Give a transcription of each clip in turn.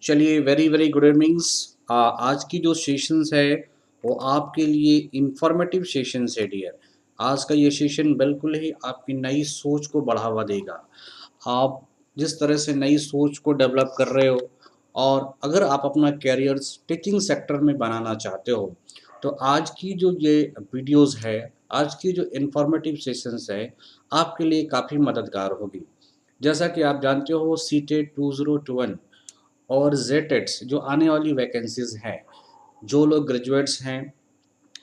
चलिए very very good evenings. आज की जो सेशंस है वो आपके लिए इंफॉर्मेटिव सेशंस है डियर। आज का ये सेशन बिल्कुल ही आपकी नई सोच को बढ़ावा देगा। आप जिस तरह से नई सोच को डेवलप कर रहे हो और अगर आप अपना कैरियर्स टीचिंग सेक्टर में बनाना चाहते हो तो आज की जो ये वीडियोस है, आज की जो इंफॉर्मेटिव सेशंस है आपके लिए काफ़ी मददगार होगी। जैसा कि आप जानते हो सीटेट 2021 और जेटेट्स जो आने वाली वैकेंसीज हैं, जो लोग ग्रेजुएट्स हैं,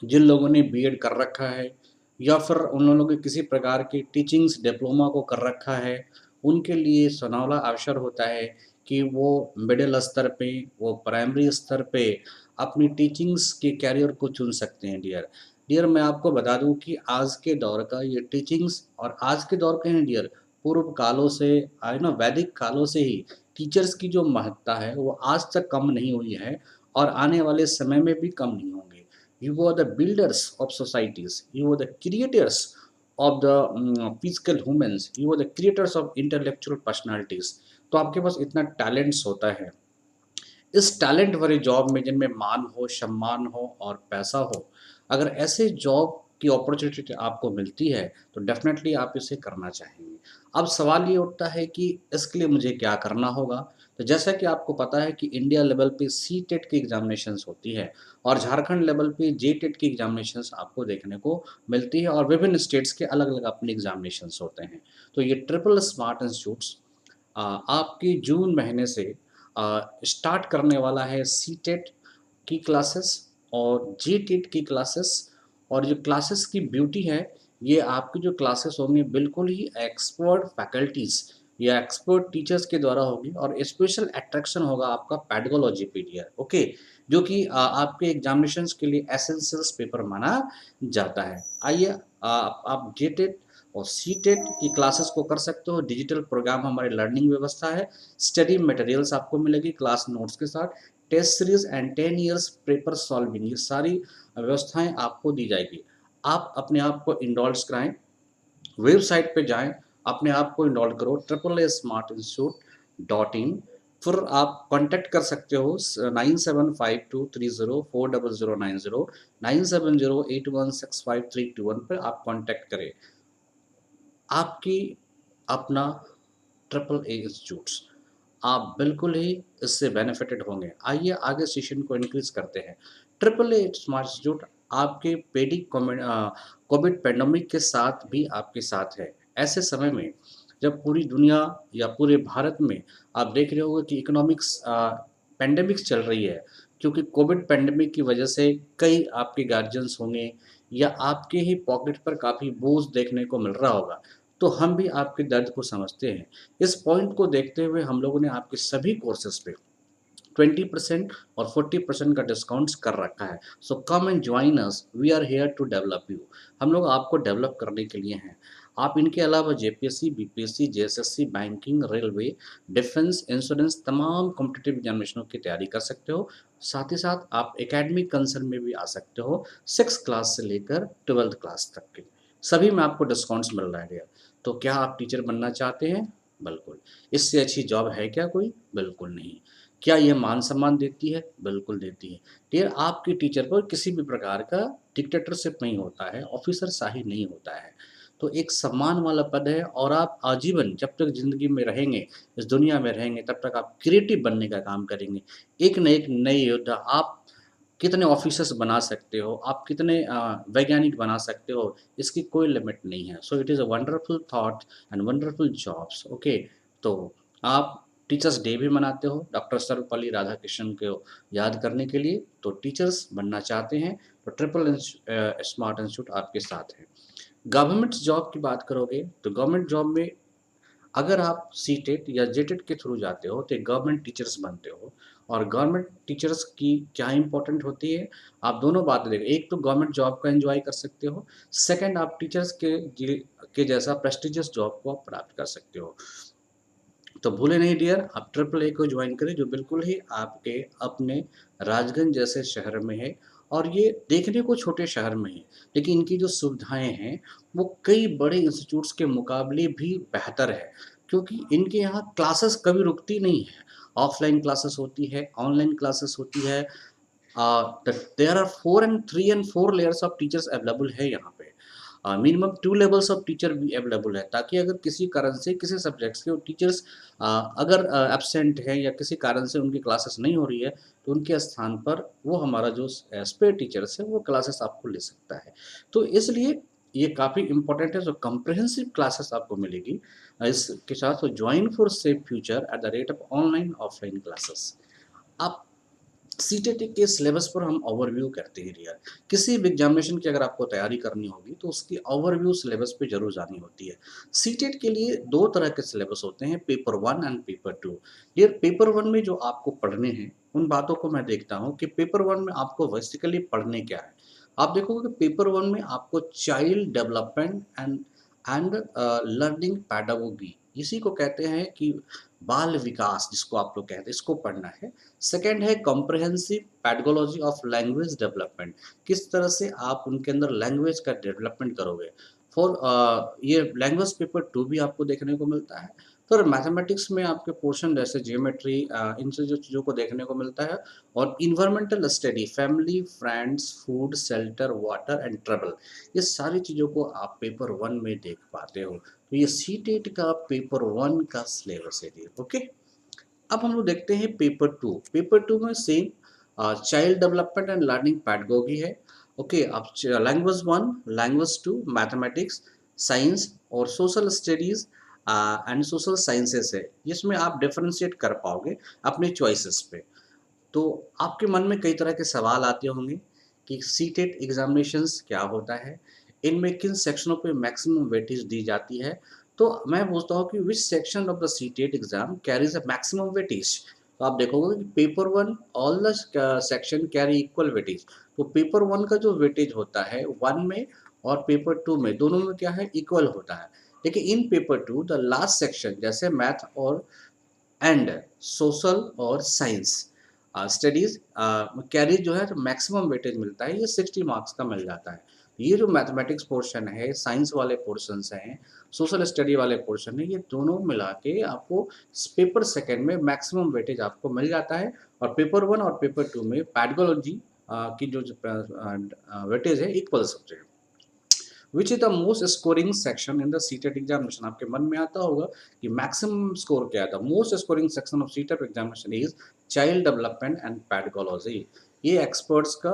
जिन लोगों ने बीएड कर रखा है या फिर उन लोगों के किसी प्रकार की टीचिंग्स डिप्लोमा को कर रखा है, उनके लिए सुनहरा अवसर होता है कि वो मिडिल स्तर पे, वो प्राइमरी स्तर पे अपनी टीचिंग्स के कैरियर को चुन सकते हैं डियर। डियर मैं आपको बता दूं कि आज के दौर का ये टीचिंग्स और आज के दौर के हैं डियर, पूर्व कालों से आई नो वैदिक कालों से ही टीचर्स की जो महत्ता है वो आज तक कम नहीं हुई है और आने वाले समय में भी कम नहीं होंगे। You are the builders of societies. You are the creators of the physical humans. You are the creators of intellectual personalities. तो आपके पास इतना टैलेंट्स होता है, इस टैलेंट भरे जॉब में जिनमें मान हो, सम्मान हो और पैसा हो, अगर ऐसे जॉब की अपॉर्चुनिटी आपको मिलती है तो डेफिनेटली आप इसे करना चाहेंगे। अब सवाल ये उठता है कि इसके लिए मुझे क्या करना होगा। तो जैसा कि आपको पता है कि इंडिया लेवल पे सी टेट की एग्जामिनेशंस होती है और झारखंड लेवल पे जे टेट की एग्जामिनेशंस आपको देखने को मिलती है और विभिन्न स्टेट्स के अलग अलग अपने एग्जामिनेशंस होते हैं। तो ये ट्रिपल स्मार्ट इंस्टीट्यूट्स आपकी जून महीने से स्टार्ट करने वाला है सी टेट की क्लासेस और जी टेट की क्लासेस। और जो क्लासेस की ब्यूटी है, ये आपकी जो क्लासेस होंगी बिल्कुल ही एक्सपर्ट फैकल्टीज़ या एक्सपर्ट टीचर्स के द्वारा होगी और स्पेशल अट्रैक्शन होगा आपका पेडागोलॉजी पीरियड, ओके, जो कि आपके एग्जामिनेशंस के लिए एसेंशियल्स पेपर माना जाता है। आइए आप जे टेट और सी टेट की क्लासेस को कर सकते हो। डिजिटल प्रोग्राम हमारी लर्निंग व्यवस्था है, स्टडी मटेरियल्स आपको मिलेगी क्लास नोट्स के साथ, test series and 10 years paper solving, ये सारी व्यवस्थाएं आपको दी जाएगी। आप अपने आप को इंडोल्स कराएं, वेबसाइट पे जाएं, अपने आप को इनरोल करो AAA-SmartInstitute.in। फिर आप कांटेक्ट कर सकते हो 9752304090, 9708165321 पर आप कांटेक्ट करें। आपकी अपना ट्रिपल ए इंस्टीट्यूट्स, आप बिल्कुल ही इससे बेनिफिटेड होंगे। आइए आगे सेशन को इंक्रीज करते हैं। ट्रिपल ए स्मार्ट इंस्टीट्यूट आपके कोविड पेंडेमिक के साथ भी आपके साथ है। ऐसे समय में जब पूरी दुनिया या पूरे भारत में आप देख रहे होंगे कि इकोनॉमिक्स पेंडेमिक्स चल रही है, क्योंकि कोविड पेंडेमिक की वजह से कई आपके गार्जियंस होंगे या आपके ही पॉकेट पर काफ़ी बोझ देखने को मिल रहा होगा। तो हम भी आपके दर्द को समझते हैं। इस पॉइंट को देखते हुए हम लोगों ने आपके सभी कोर्सेज पे 20% और 40% का डिस्काउंट्स कर रखा है। So come and join us, we are here to develop you. हम लोग आपको डेवलप करने के लिए हैं। आप इनके अलावा JPSC, BPSC, JSSC, banking, railway, defence, insurance तमाम कॉम्पिटिटिव एग्जामिनेशनों की तैयारी कर सकते हो। साथ ही साथ आप एकेडमिक कंसर्न में भी आ सकते हो, 6 क्लास से लेकर 12th क्लास तक के सभी में आपको डिस्काउंट्स मिल रहा है डियर। तो क्या आप टीचर बनना चाहते हैं? बिल्कुल। इससे अच्छी जॉब है क्या कोई? बिल्कुल नहीं। क्या ये मान सम्मान देती है? बिल्कुल देती है। डियर आपके टीचर पर किसी भी प्रकार का डिक्टेटरशिप नहीं होता है, ऑफिसर शाही नहीं होता है। तो एक सम्मान वाला पद है और आप आजीवन जब तक ज़िंदगी में रहेंगे, इस दुनिया में रहेंगे, तब तक आप क्रिएटिव बनने का काम करेंगे। एक न एक नए योद्धा आप कितने ऑफिसर्स बना सकते हो, आप कितने वैज्ञानिक बना सकते हो, इसकी कोई लिमिट नहीं है। So it is a wonderful thought and wonderful jobs, okay. तो आप टीचर्स डे भी मनाते हो डॉक्टर सर्वपल्ली राधाकृष्णन को याद करने के लिए। तो टीचर्स बनना चाहते हैं तो ट्रिपल स्मार्ट इंस्टीट्यूट आपके साथ है। गवर्नमेंट जॉब की बात करोगे तो गवर्नमेंट जॉब में अगर आप सी टेट या जे टेट के थ्रू जाते हो तो गवर्नमेंट टीचर्स बनते हो। और गवर्नमेंट टीचर्स की क्या इंपॉर्टेंट होती है, आप दोनों बातें देखो। एक तो गवर्नमेंट जॉब का एंजॉय कर सकते हो, सेकंड आप टीचर्स के जैसा प्रेस्टिजियस जॉब को आप प्राप्त कर सकते हो। तो भूले नहीं डियर, आप ट्रिपल ए को ज्वाइन करें जो बिल्कुल ही आपके अपने राजगंज जैसे शहर में है। और ये देखने को छोटे शहर में है, लेकिन इनकी जो सुविधाएं हैं वो कई बड़े इंस्टीट्यूट्स के मुकाबले भी बेहतर है, क्योंकि इनके यहाँ क्लासेस कभी रुकती नहीं है। ऑफलाइन क्लासेस होती है, ऑनलाइन क्लासेस होती है। There are 4 and 3 and 4 layers of teachers available है यहाँ पे। मिनिमम 2 लेवल्स ऑफ टीचर भी अवेलेबल है, ताकि अगर किसी कारण से किसी सब्जेक्ट्स के टीचर्स अगर एब्सेंट हैं या किसी कारण से उनकी क्लासेस नहीं हो रही है, तो उनके स्थान पर वो हमारा जो स्पेयर टीचर्स है वो क्लासेस आपको ले सकता है। तो इसलिए ये काफ़ी इम्पोर्टेंट है, जो कम्प्रिहेंसिव क्लासेस आपको मिलेगी इसके साथ। तो join for safe future at the rate of online offline classes. आप सीटेटी के सिलेबस पर हम ओवरव्यू करते हैं यार। किसी भी एग्जामिनेशन की अगर आपको तैयारी करनी होगी तो उसकी ओवरव्यू सिलेबस पे जरूर जानी होती है। सीटेट के लिए दो तरह के सिलेबस होते हैं, पेपर 1 एंड पेपर 2। ये पेपर 1 में जो आपको पढ़ने हैं उन बातों को मैं देखता हूँ कि पेपर 1 में आपको बेसिकली पढ़ने क्या है। आप देखोगे कि पेपर 1 में आपको child development and learning pedagogy, इसी को कहते हैं कि बाल विकास, जिसको आप लोग कहते हैं, इसको पढ़ना है। सेकेंड है कॉम्प्रिहेंसिव पैडगोलॉजी ऑफ लैंग्वेज डेवलपमेंट, किस तरह से आप उनके अंदर लैंग्वेज का डेवलपमेंट करोगे। फॉर ये लैंग्वेज पेपर 2 भी आपको देखने को मिलता है। फिर मैथमेटिक्स में आपके पोर्शन जैसे जियोमेट्री, इनसे जो चीज़ों को देखने को मिलता है। और environmental study, family, friends, food, shelter, water and travel, ये सारी चीज़ों को आप पेपर 1 में देख पाते हो। तो ये सीटेट का पेपर 1 का सिलेबस है ये। ओके, अब हम लोग देखते हैं पेपर 2। पेपर 2 में same child development and learning pedagogy है। ओके, अब लैंग्वेज 1, लैंग्वेज 2, मैथमेटिक्स, साइंस और social studies and social sciences है। इसमें आप डिफरेंशिएट कर पाओगे अपने चॉइसेस पे। तो आपके मन में कई तरह के सवाल आते होंगे कि सीटेट एग्जामिनेशंस क्या होता है, इनमें किन सेक्शनों पे मैक्सिमम वेटेज दी जाती है। तो मैं पूछता हूँ कि which section of the CTET exam carries a maximum weightage. तो आप देखोगे कि paper 1 all the section carry equal weightage. तो पेपर 1 का जो वेटेज होता है 1 में और पेपर 2 में, दोनों में क्या है, इक्वल होता है। लेकिन इन पेपर 2 द लास्ट सेक्शन जैसे मैथ और एंड सोशल और साइंस स्टडीज कैरी जो है मैक्सिमम वेटेज मिलता है, ये 60 मार्क्स का मिल जाता है। ये जो मैथमेटिक्स पोर्शन है, साइंस वाले पोर्शंस हैं, सोशल स्टडी वाले पोर्शन है, ये दोनों मिला के आपको पेपर सेकेंड में मैक्सिमम वेटेज आपको मिल जाता है। और पेपर 1 और पेपर 2 में पैडागोलॉजी की जो वेटेज है इक्वल सबसे। Which is the most scoring section in the CTET examination. आपके मन में आता होगा कि मैक्सिमम स्कोर क्या है। The most scoring section of CTET examination is child development and pedagogy. ये एक्सपर्ट्स का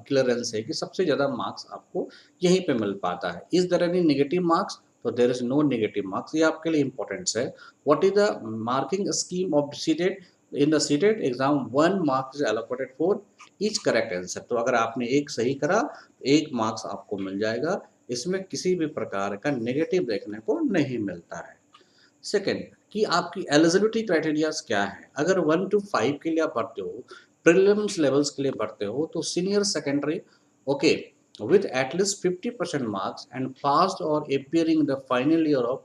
क्लियरेंस है कि सबसे ज़्यादा मार्क्स आपको यहीं पे मिल पाता है। Is there any negative marks? तो there is no negative marks, ये आपके लिए इंपॉर्टेंट है। What is the marking scheme of CTET? In the CTET exam 1 marks is allocated for each correct answer. तो अगर आपने एक सही करा, 1 मार्क्स आपको मिल जाएगा। इसमें किसी भी प्रकार का नेगेटिव देखने को नहीं मिलता है। सेकंड, कि आपकी एलिजिबिलिटी क्राइटेरियाज क्या है। अगर 1 to 5 के लिए आप भरते हो, प्रीलिम्स लेवल्स के लिए भरते हो, तो senior secondary, okay, with at least 50% marks and passed or appearing in the final year of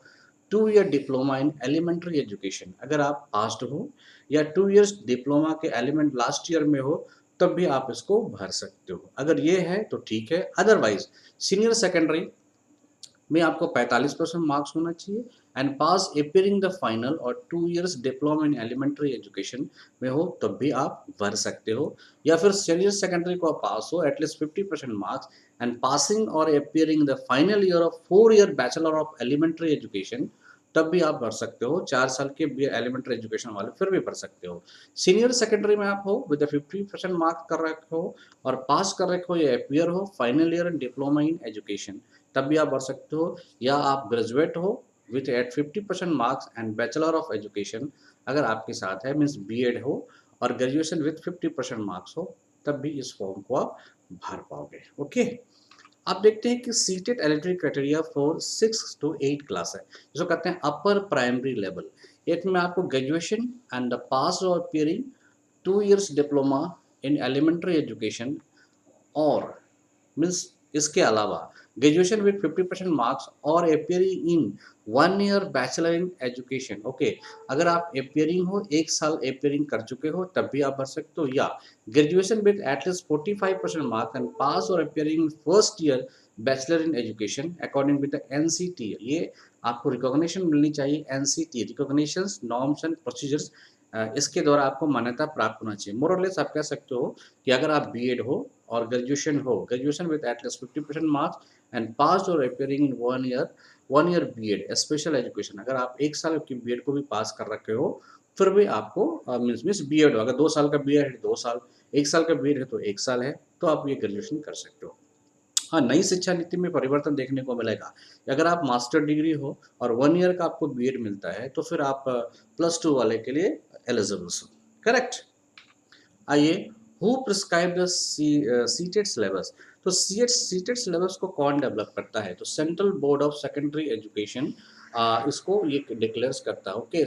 2-year diploma in elementary education। अगर आप पास्ड हो या 2 years डिप्लोमा के एलिमेंट लास्ट ईयर में हो, तब भी आप इसको भर सकते हो। अगर ये है तो ठीक है, अदरवाइज सीनियर सेकेंडरी में आपको 45% मार्क्स होना चाहिए and pass appearing the final और 2 years diploma in elementary education में हो, तब भी आप भर सकते हो। या फिर सीनियर सेकेंडरी को आप पास हो एटलीस्ट 50% मार्क्स एंड पासिंग और appearing the final year of 4-year bachelor of elementary education, तब भी आप भर सकते हो। 4 साल के एलिमेंट्री एजुकेशन वाले फिर भी भर सकते हो। सीनियर सेकेंडरी में आप हो विद 50% मार्क्स कर रखे हो और पास कर रखे हो या अपियर हो final year in diploma in education, तब भी आप भर सकते हो। या आप ग्रेजुएट हो with at 50% marks and bachelor of education अगर आपके साथ है, मीन्स बीएड हो और ग्रेजुएशन विथ 50% मार्क्स हो, तब भी इस फॉर्म को आप भर पाओगे। ओके, आप देखते हैं कि CTET eligibility criteria for 6 to 8 class है, जिसको कहते हैं अपर प्राइमरी लेवल। एक में आपको ग्रेजुएशन एंड पास और appearing 2 years diploma in elementary education, और मीन्स इसके अलावा ग्रेजुएशन विद 50% मार्क्स और appearing in 1 year bachelor in education. Okay, अगर आप अपियरिंग हो, 1 साल अपियरिंग कर चुके हो, तब भी आप भर सकते हो। या graduation with at least 45% marks and pass और appearing first year bachelor in education according with the NCT. ये आपको रिकॉग्निशन मिलनी चाहिए, NCT recognitions norms and procedures इसके द्वारा आपको मान्यता प्राप्त होना चाहिए। मोर और लेस आप कह सकते हो कि अगर आप बीएड हो और graduation with at least 50% marks and passed और appearing in 1 year BEd special education, अगर आप 1 साल की बीएड को भी पास कर रखे हो, फिर भी आपको मीन्स बीएड हो, अगर 2 साल का बीएड है 2 साल, 1 साल का बीएड है तो 1 साल है, तो आप ये ग्रेजुएशन कर सकते हो। हाँ, नई शिक्षा नीति में परिवर्तन देखने को मिलेगा। अगर आप मास्टर डिग्री हो और 1 ईयर का आपको बीएड मिलता है, तो फिर आप +2 वाले के लिए एलिजिबल हो। करेक्ट? आइए, who prescribe the CTET syllabus? तो सीटेट सिलेबस को कौन डेवलप करता है? तो central board of secondary education इसको ये डिक्लेयर्स करता है। Okay,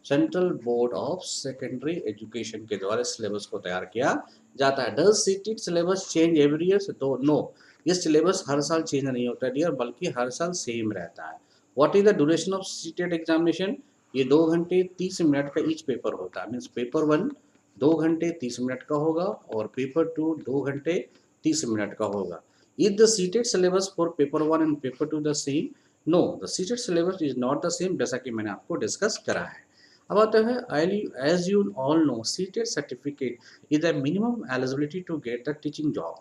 central board of secondary education के द्वारा सिलेबस को तैयार किया जाता है। Does CTET syllabus change every year? तो नो, ये सिलेबस हर साल चेंज नहीं होता है डियर, बल्कि हर साल सेम रहता है। What is the duration of CTET examination? ये 2 घंटे 30 मिनट का ईच पेपर होता है। मीन्स पेपर 1 2 घंटे 30 मिनट का होगा और पेपर 2 2 घंटे 30 मिनट का होगा। Is the CTET syllabus for paper 1 and paper 2 the same? No, the CTET syllabus is not the same, जैसा कि मैंने आपको डिस्कस करा है। अब आता है, as you all know, CTET certificate is the minimum eligibility to get the teaching job.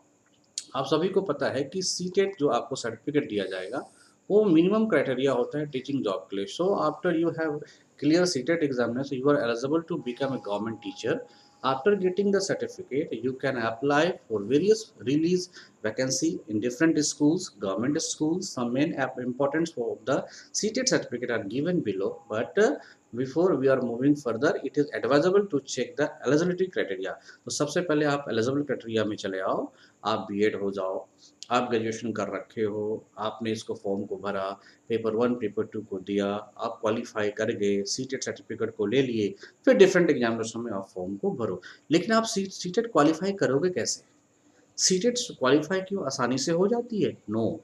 आप सभी को पता है कि सीटेट जो आपको सर्टिफिकेट दिया जाएगा, वो मिनिमम क्राइटेरिया होता है टीचिंग जॉब के लिए। So after you have clear CTET examination, you are eligible to become a government teacher. After getting the certificate, you can apply for various release vacancy in different schools, government schools. Some main importance of the CTET certificate are given below, but before we are moving further, it is advisable to check the eligibility criteria. तो सबसे पहले आप eligible criteria में चले आओ, आप BEd हो जाओ, आप ग्रेजुएशन कर रखे हो, आपने इसको फॉर्म को भरा, पेपर 1 पेपर 2 को दिया, आप क्वालिफाई कर गए, सीटेट सर्टिफिकेट को ले लिए, फिर डिफरेंट एग्जामिनेशन में आप फॉर्म को भरो। लेकिन आप सीटेट क्वालिफाई करोगे कैसे? सीटेट क्वालिफाई क्यों आसानी से हो जाती है? No,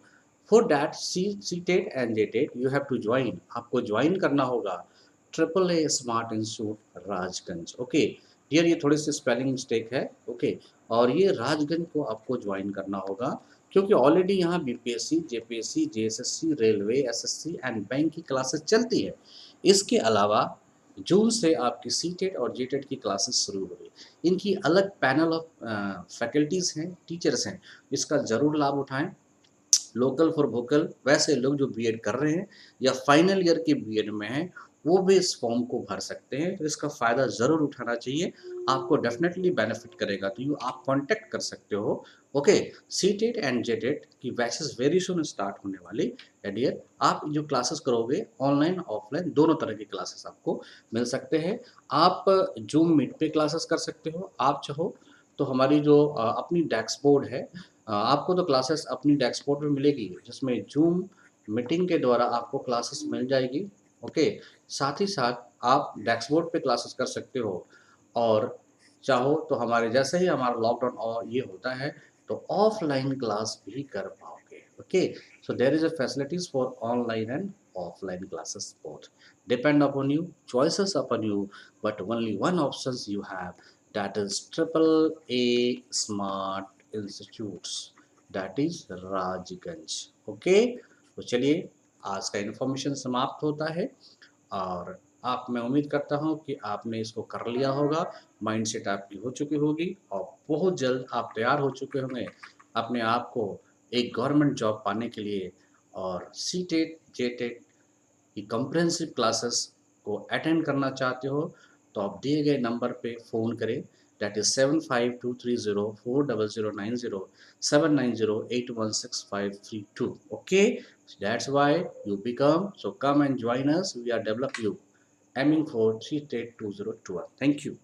for that CTET and JTET you have to join, आपको ज्वाइन करना होगा AAA smart institute Rajganj. Okay dear, ये थोड़ी सी स्पेलिंग मिस्टेक है। ओके, और ये राजगंज को आपको ज्वाइन करना होगा, क्योंकि ऑलरेडी यहाँ BPSC, JPSC, JSSC, railway, SSC and bank की क्लासेस चलती है। इसके अलावा जून से आपकी सीटेट और जेटेट की क्लासेस शुरू हो गई। इनकी अलग पैनल ऑफ फैकल्टीज़ हैं, टीचर्स हैं, इसका ज़रूर लाभ उठाएं। लोकल फॉर वोकल, वैसे लोग जो बीएड कर रहे हैं या फाइनल ईयर के बीएड में हैं, वो भी इस फॉर्म को भर सकते हैं, तो इसका फ़ायदा ज़रूर उठाना चाहिए, आपको डेफिनेटली बेनिफिट करेगा। तो आप कांटेक्ट कर सकते हो। ओके, सीटेट एंड जेटेट की बैचेस वेरी सुन स्टार्ट होने वाली है डियर। आप जो क्लासेस करोगे ऑनलाइन ऑफलाइन दोनों तरह की क्लासेस आपको मिल सकते हैं। आप जूम मीट पे क्लासेस कर सकते हो, आप चाहो तो हमारी जो अपनी डैक्सबोर्ड है, आपको तो क्लासेस अपनी डैशबोर्ड में मिलेगी, जिसमें जूम मीटिंग के द्वारा आपको क्लासेस मिल जाएगी। ओके, साथ ही साथ आप डैशबोर्ड पे क्लासेस कर सकते हो, और चाहो तो हमारे जैसे ही हमारा लॉकडाउन और ये होता है तो ऑफलाइन क्लास भी कर पाओगे। Okay, so there is a facilities for online and offline classes both, depend upon you, choices upon you, but only one option you have, that is AAA Smart Institutes, that is Rajganj. Okay, तो चलिए आज का information समाप्त होता है, और मैं उम्मीद करता हूँ कि आपने इसको कर लिया होगा, माइंडसेट आपकी हो चुकी होगी, और बहुत जल्द आप तैयार हो चुके होंगे अपने आप को एक गवर्नमेंट जॉब पाने के लिए। और सीटेट जेटेट की कॉम्प्रिहेंसिव क्लासेस को अटेंड करना चाहते हो, तो आप दिए गए नंबर पे फ़ोन करें, that is 7523040090, 7908165532। Okay, that's why you become, so come and join us, we are develop you, aiming for CTET 2021. Thank you.